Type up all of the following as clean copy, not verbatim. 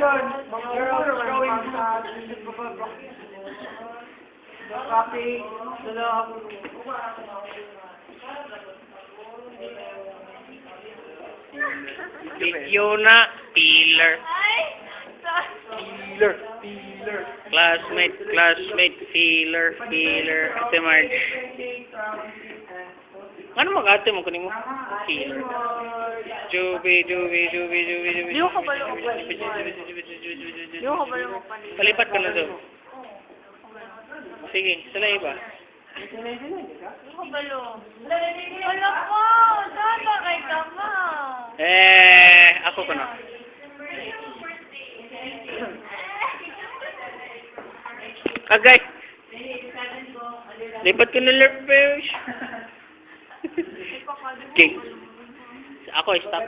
Mga girls going copy, Yuna, Peeler. Peeler. Classmate, Peeler. Ate Marge. Ano mag-ate mo kunin mo? Peeler. Jubi. Di ko kabalo ko pa. Di ko kabalo ko pa. Palipat ka na doon. Sige, sila iba. Di ko kabalo. Wala po! Saan ba kay Kama? Ako ko na. Agay! Lipat ka na lerfish. Okay. Ako, stop.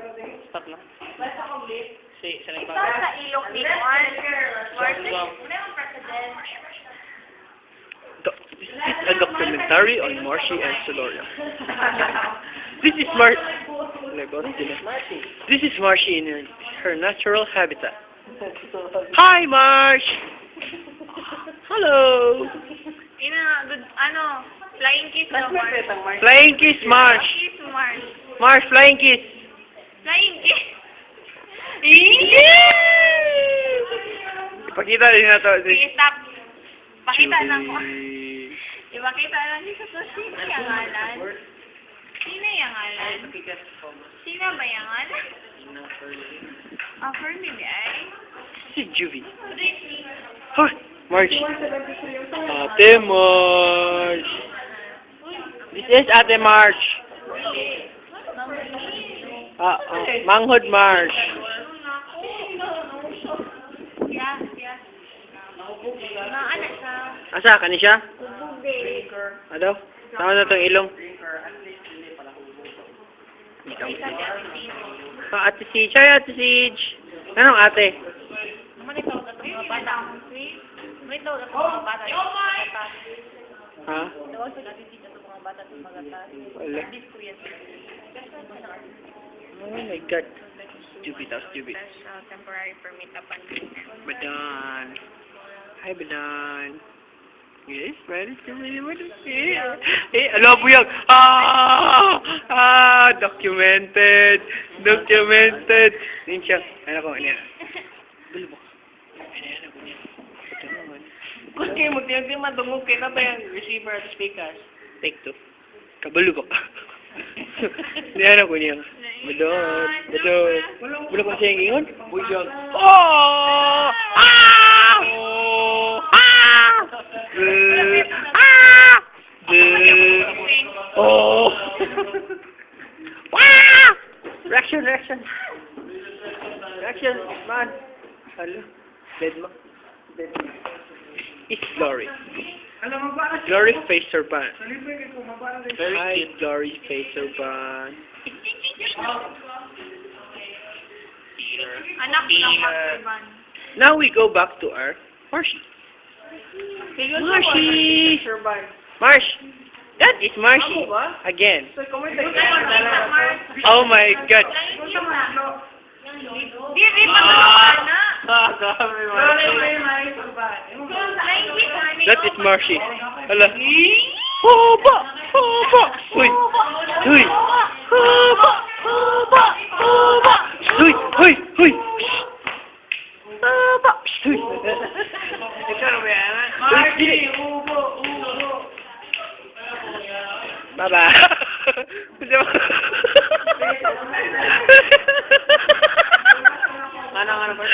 Stop na. Si, sila iba. Ito sa ilok ni Juan. This is a documentary on Marcy and Soloria. This is This is Marcy in her natural habitat. Hi, Marsh! Hello! Flying kiss daw, Mars. Flying kiss, Marsh! Kiss, Mars. Marsh, flying kiss! Flying kiss. Pakita din na to. Sige, stop. Pakita lang ko. Ipakita lang dito to. Sino yung ngalan? Sino yung ngalan? Sino ba yung ngalan? Fernie ay? Si Juvie. Hoy! Marge! Ate Marge! This is Ate Marge. Manghod Marge. Yeah. Mga anak sa Asa, kani siya? Bubugay. Ano? Tama na itong ilong. Isa si Ate Tino. Ate Siege. Hi, Ate Siege. Anong ate? Manitaw na itong mga bata. Manitaw na itong mga bata. Ha? Tawag sa Ate Tino itong mga bata itong mga bata. Wala. This ko yan. Oh my God. Stupid. Temporary permit upon Badan. Hi, Badan. Yes, ready to really want to see. Alam mo yan. Documented. Din siya. Ano ko, niya. Bulubok. Ano ko niya. Ito naman. Kung kayo mo, tiyag di madungog kayo na ba yung receiver at speakers? Take two. Kabulubok. Niya ko niya. Badon. Bulubok siya yung ingon? Buyog. Oh! Oh! Wow! Reaction, man. Hello. Dead mo. It's Glory. Glory face her band. Hi, Glory face her band. Anak ng Marban. Now we go back to our Marshy. Marsh! That is Marshy. Again. Oh my God. That is Marshy. Hala. Hoba! Uy! Hoba! Uy! Hoba! Marcy! Bye-bye. Ano ba?